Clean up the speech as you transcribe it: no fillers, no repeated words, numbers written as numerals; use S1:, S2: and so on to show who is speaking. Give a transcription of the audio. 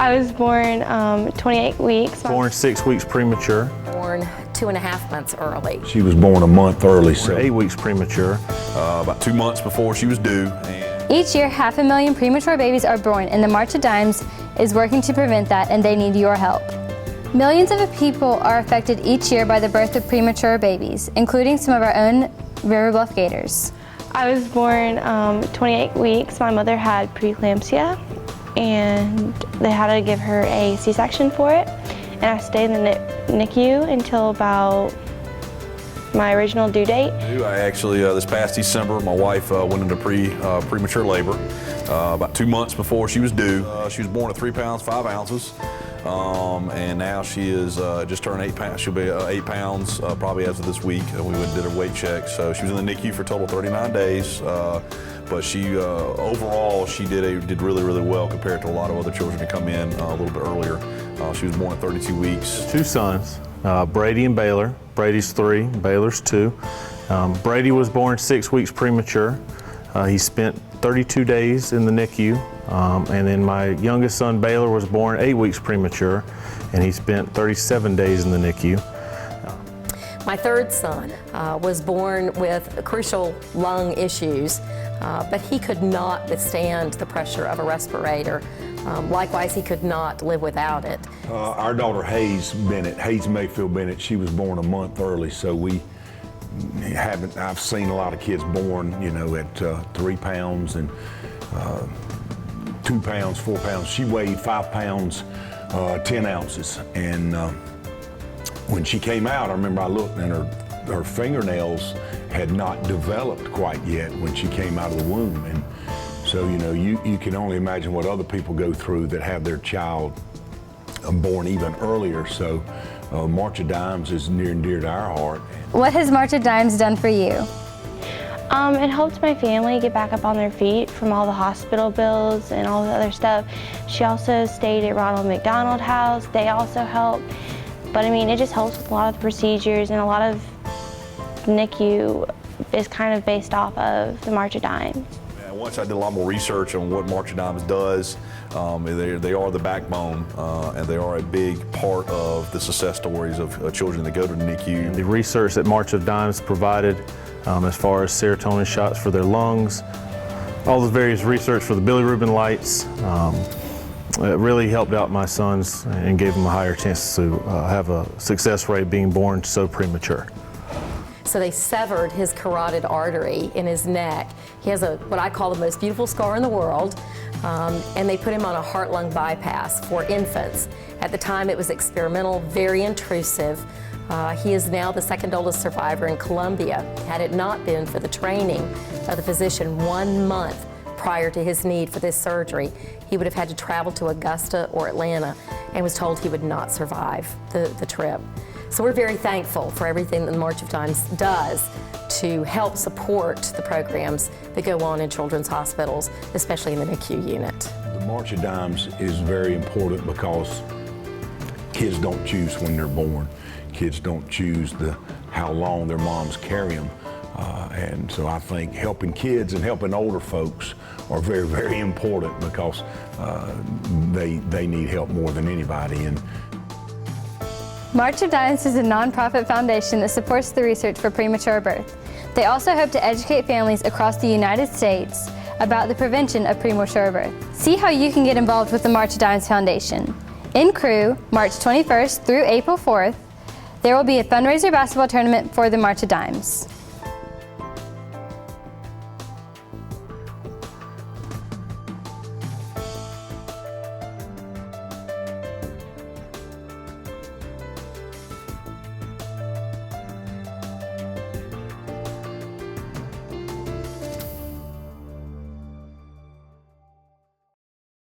S1: I was born 28 weeks.
S2: Born 6 weeks premature.
S3: Born 2.5 months early.
S4: She was born a month early, so
S2: 8 weeks premature.
S5: About 2 months before she was due.
S6: Each year, 500,000 premature babies are born, and the March of Dimes is working to prevent that, and they need your help. Millions of people are affected each year by the birth of premature babies, including some of our own River Bluff Gators.
S1: I was born 28 weeks. My mother had preeclampsia, and they had to give her a C-section for it. And I stayed in the NICU until about my original due date.
S5: I actually, this past December, my wife went into premature labor about 2 months before she was due. She was born at 3 pounds, 5 ounces. And now she is just turned 8 pounds. She'll be 8 pounds probably as of this week. We went and did her weight check. So she was in the NICU for a total of 39 days. But she, overall, she did really, really well compared to a lot of other children that come in a little bit earlier. She was born at 32 weeks.
S2: 2 sons, Brady and Baylor. Brady's 3, Baylor's 2. Brady was born 6 weeks premature. He spent 32 days in the NICU. And then my youngest son, Baylor, was born 8 weeks premature, and he spent 37 days in the NICU.
S3: My third son was born with crucial lung issues, but he could not withstand the pressure of a respirator. Likewise, he could not live without it.
S4: our daughter Hayes Mayfield Bennett, she was born a month early, so I've seen a lot of kids born, you know, at 3 pounds and 2 pounds, 4 pounds. She weighed 5 pounds, 10 ounces. And when she came out, I remember I looked and her fingernails had not developed quite yet when she came out of the womb. And so, you know, you can only imagine what other people go through that have their child born even earlier. So March of Dimes is near and dear to our heart.
S6: What has March of Dimes done for you?
S1: It helped my family get back up on their feet from all the hospital bills and all the other stuff. She also stayed at Ronald McDonald House. They also helped. But I mean, it just helps with a lot of the procedures, and a lot of NICU is kind of based off of the March of Dimes.
S5: Once I did a lot more research on what March of Dimes does, they are the backbone, and they are a big part of the success stories of children that go to the NICU.
S2: The research that March of Dimes provided as far as serotonin shots for their lungs, all the various research for the bilirubin lights, it really helped out my sons and gave them a higher chance to have a success rate being born so premature.
S3: So they severed his carotid artery in his neck. He has what I call the most beautiful scar in the world, and they put him on a heart-lung bypass for infants. At the time it was experimental, very intrusive. He is now the second oldest survivor in Colombia. Had it not been for the training of the physician 1 month prior to his need for this surgery, he would have had to travel to Augusta or Atlanta and was told he would not survive the trip. So we're very thankful for everything that the March of Dimes does to help support the programs that go on in children's hospitals, especially in the NICU unit.
S4: The March of Dimes is very important because kids don't choose when they're born. Kids don't choose how long their moms carry them. And so I think helping kids and helping older folks are very, very important because they need help more than anybody. And
S6: March of Dimes is a nonprofit foundation that supports the research for premature birth. They also hope to educate families across the United States about the prevention of premature birth. See how you can get involved with the March of Dimes Foundation. In Crew, March 21st through April 4th, there will be a fundraiser basketball tournament for the March of Dimes.